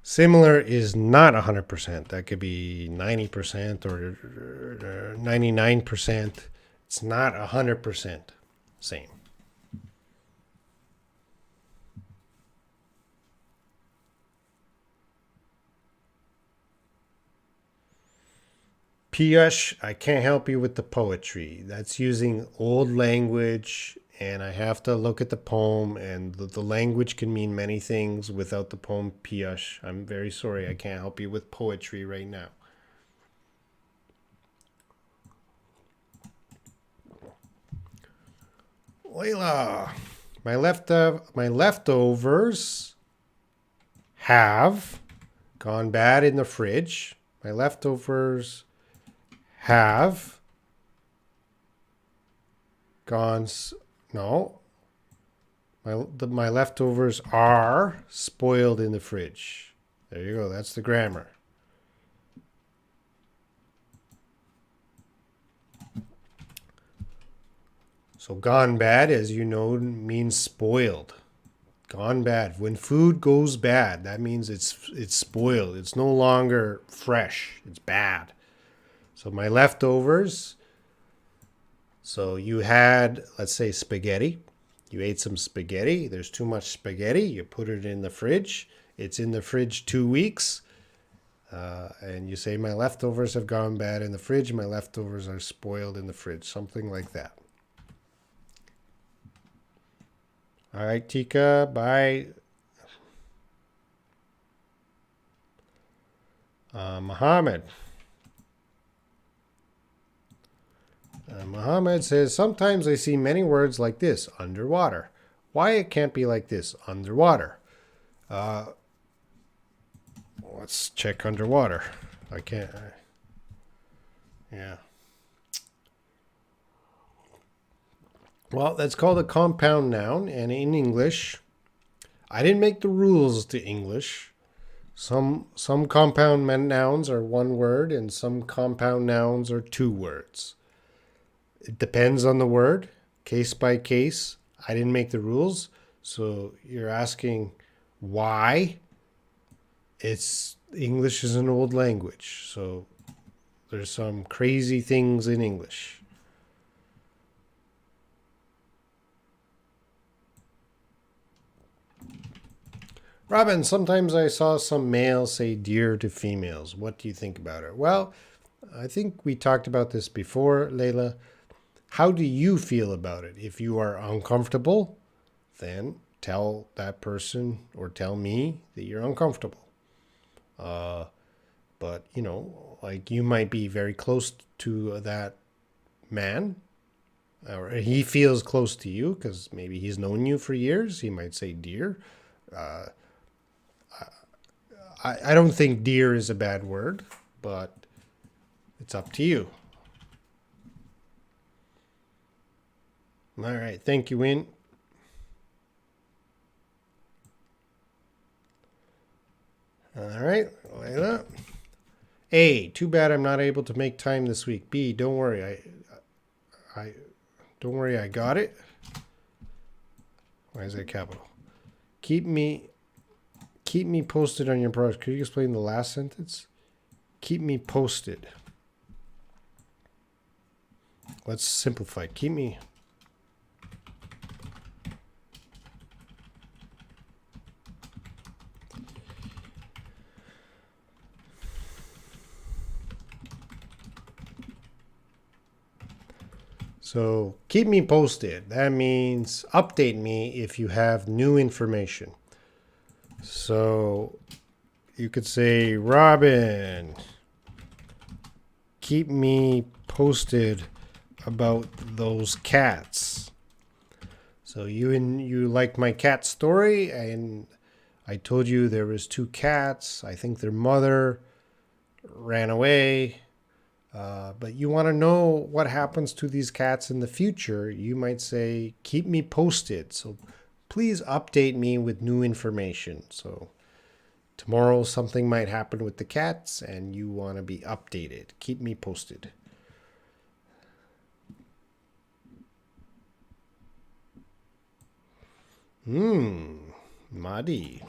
Similar is not 100%. That could be 90% or 99%. It's not 100% same. Piyush, I can't help you with the poetry. That's using old language, and I have to look at the poem, and the language can mean many things without the poem Piyush. I'm very sorry, I can't help you with poetry right now. Layla, my leftovers have gone bad in the fridge. My leftovers have gone. No. My leftovers are spoiled in the fridge. There you go. That's the grammar. So gone bad, as you know, means spoiled. Gone bad. When food goes bad, that means it's spoiled. It's no longer fresh. It's bad. So my leftovers. So you had, let's say, spaghetti. You ate some spaghetti. There's too much spaghetti. You put it in the fridge. It's in the fridge 2 weeks. And you say, my leftovers have gone bad in the fridge. My leftovers are spoiled in the fridge. Something like that. All right, Tika, bye. Muhammad. Muhammad says, sometimes I see many words like this, underwater. Why it can't be like this, underwater? Let's check underwater. I can't. Yeah. Well, that's called a compound noun, and in English, I didn't make the rules to English. Some compound nouns are one word, and some compound nouns are 2 words. It depends on the word, case by case. I didn't make the rules, so you're asking why. English is an old language, so there's some crazy things in English. Robin, sometimes I saw some males say dear to females. What do you think about it? Well, I think we talked about this before, Layla. How do you feel about it? If you are uncomfortable, then tell that person or tell me that you're uncomfortable. But, you know, like you might be very close to that man, or he feels close to you because maybe he's known you for years. He might say dear. I don't think dear is a bad word, but it's up to you. All right. Thank you, Win. All right, Layla. A, too bad I'm not able to make time this week. B, don't worry. Don't worry, I got it. Why is that capital? Keep me posted on your progress. Could you explain the last sentence? Keep me posted. Let's simplify. Keep me. So keep me posted. That means update me if you have new information. So you could say, Robin, keep me posted about those cats. So you liked my cat story, and I told you there was 2 cats. I think their mother ran away. But you want to know what happens to these cats in the future, you might say, keep me posted. So please update me with new information. So tomorrow something might happen with the cats and you want to be updated. Keep me posted. Madi.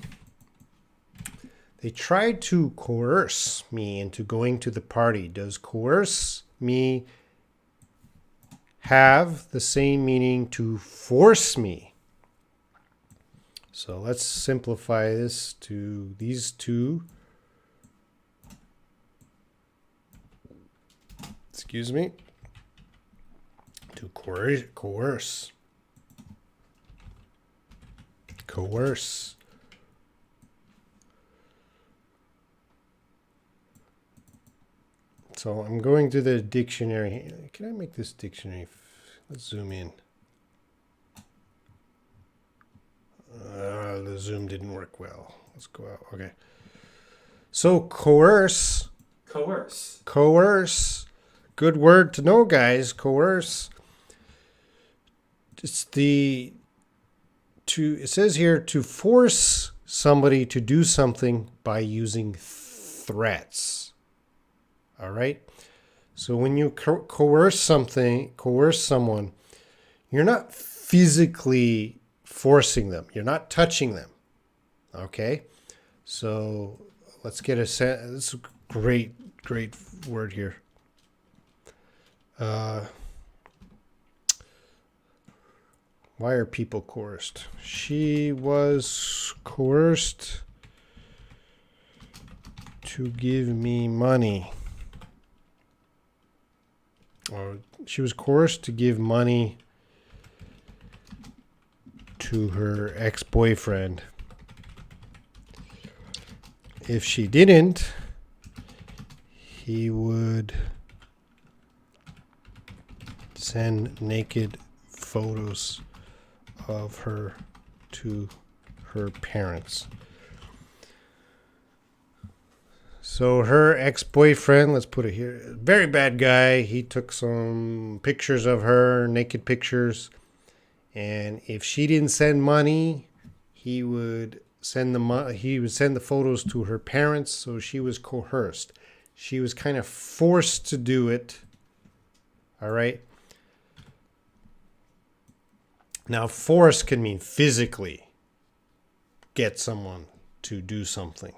They tried to coerce me into going to the party. Does coerce me have the same meaning to force me? So let's simplify this to these 2. Excuse me. To coerce. Coerce. So I'm going to the dictionary. Can I make this dictionary? Let's zoom in. The zoom didn't work well. Let's go out. Okay. So coerce. Coerce. Coerce. Good word to know, guys. Coerce. It's it says here to force somebody to do something by using threats. All right. So when you coerce someone, you're not physically forcing them. You're not touching them. Okay. So let's get this is a great word here. Why are people coerced? She was coerced to give me money. Or she was coerced to give money to her ex-boyfriend. If she didn't, he would send naked photos of her to her parents. So her ex-boyfriend, let's put it here, very bad guy. He took some pictures of her, naked pictures. And if she didn't send money, he would send the photos to her parents. So she was coerced. She was kind of forced to do it. All right. Now, force can mean physically get someone to do something.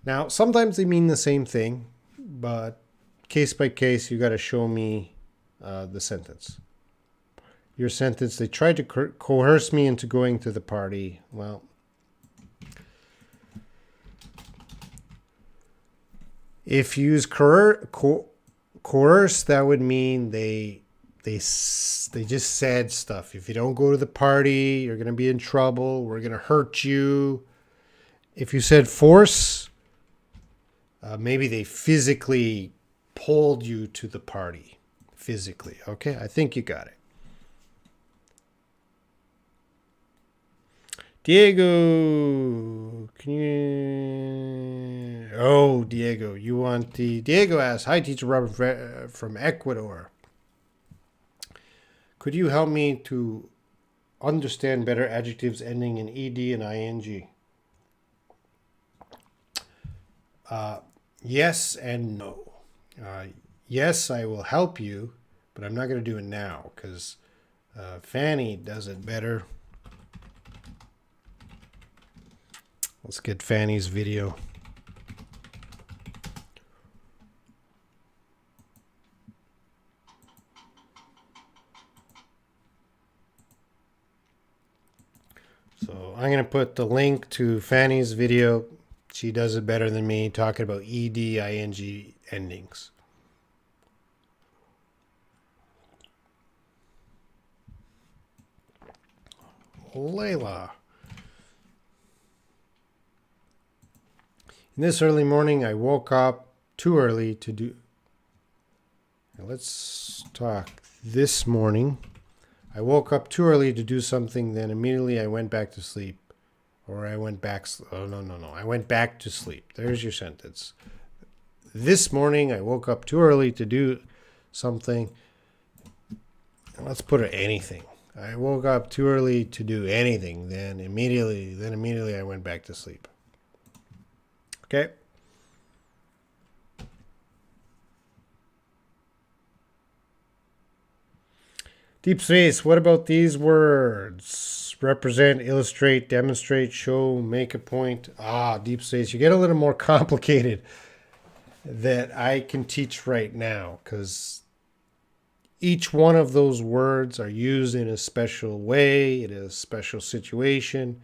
Now, sometimes they mean the same thing, but case by case, you got to show me the sentence. Your sentence, they tried to coerce me into going to the party. Well, if you use coerce, that would mean they just said stuff. If you don't go to the party, you're going to be in trouble. We're going to hurt you. If you said force, maybe they physically pulled you to the party. Physically. Okay, I think you got it. Diego, can you... Oh, Diego, you want the... Diego asks, hi, Teacher Robert from Ecuador. Could you help me to understand better adjectives ending in ed and ing? Yes and no. Yes, I will help you, but I'm not going to do it now because Fanny does it better. Let's get Fanny's video. So I'm going to put the link to Fanny's video. She does it better than me, talking about ed, ing endings. Layla. In this early morning, I woke up too early to do... Now let's talk. This morning, I woke up too early to do something, then immediately I went back to sleep. Or I went back... Oh, no. I went back to sleep. There's your sentence. This morning, I woke up too early to do something. Let's put it anything. I woke up too early to do anything, then immediately I went back to sleep. Okay. Deep space, what about these words? Represent, illustrate, demonstrate, show, make a point. Deep space. You get a little more complicated that I can teach right now because each one of those words are used in a special way, in a special situation.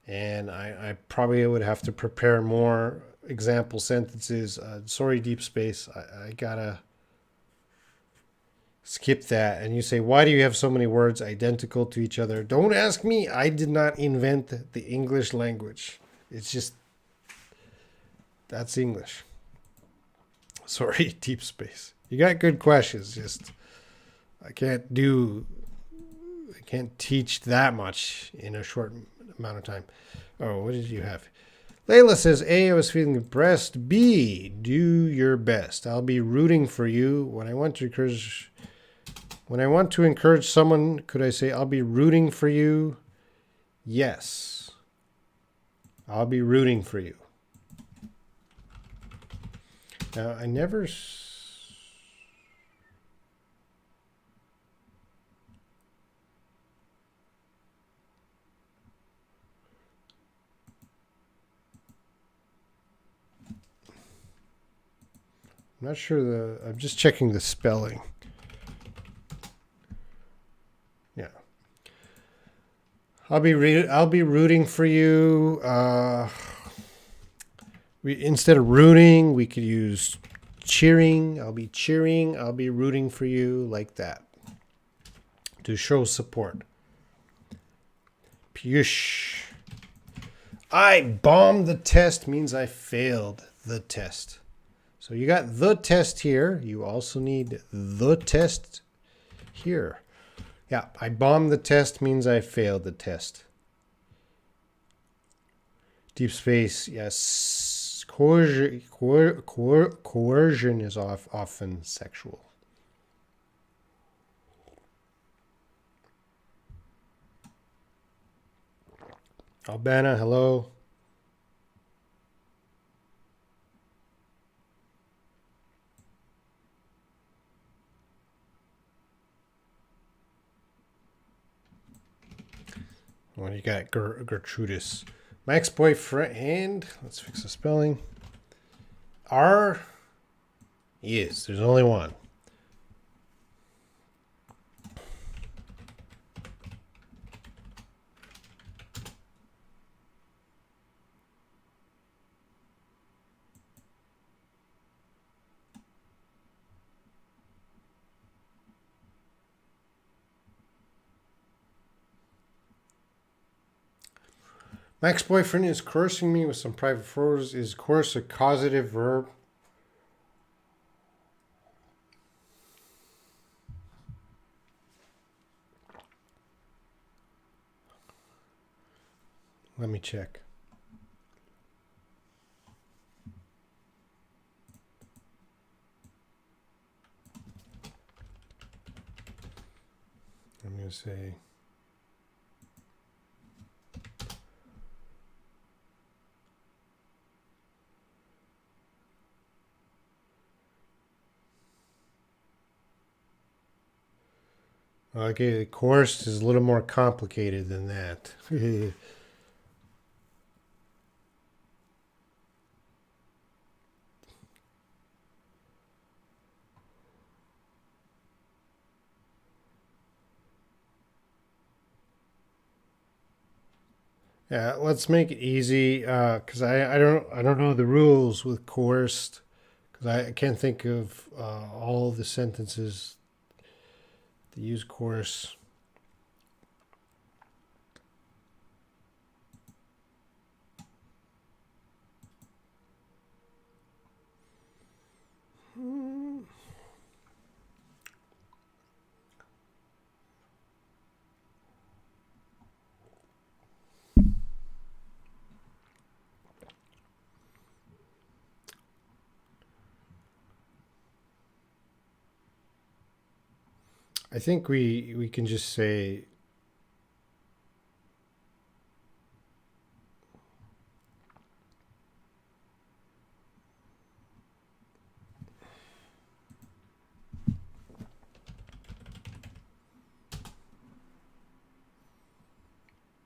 And I probably would have to prepare more example sentences. Sorry, deep space. I gotta skip that. And you say, why do you have so many words identical to each other? Don't ask me. I did not invent the English language. It's just, that's English. Sorry, deep space. You got good questions. Just, I can't teach that much in a short amount of time. Oh, what did you have? Layla says, A, I was feeling depressed. B, do your best. I'll be rooting for you. When I want to encourage someone, could I say, I'll be rooting for you? Yes. I'll be rooting for you. Now, I never... I'm not sure I'm just checking the spelling. Yeah. I'll be rooting for you. Instead of rooting, we could use cheering. I'll be cheering. I'll be rooting for you, like that, to show support. Piyush. I bombed the test means I failed the test. So you got the test here. You also need the test here. Yeah, I bombed the test means I failed the test. Deep space, yes. Coercion is often sexual. Albana, hello. What do you got, Gertrudis? My ex-boyfriend, let's fix the spelling. R is, there's only one. My ex-boyfriend is coercing me with some private photos. Is coerce a causative verb? Let me check. I'm going to say... Okay, the coerced is a little more complicated than that. Yeah, let's make it easy because I don't know the rules with coerced because I can't think of all the sentences that use coerce. I think we can just say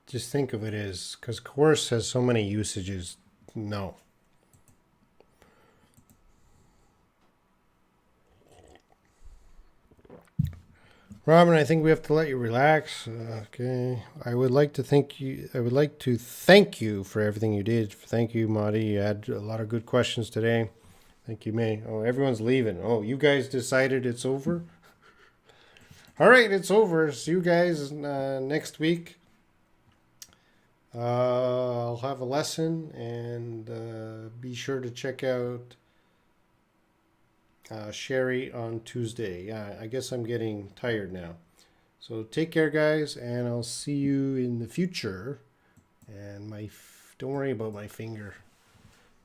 just think of it as because coerce has so many usages. No. Robin, I think we have to let you relax. Okay. I would like to thank you. I would like to thank you for everything you did. Thank you, Marty. You had a lot of good questions today. Thank you, May. Oh, everyone's leaving. Oh, you guys decided it's over? All right, it's over. See you guys next week. I'll have a lesson, and be sure to check out Sherry on Tuesday. Yeah, I guess I'm getting tired now. So take care, guys, and I'll see you in the future. And don't worry about my finger.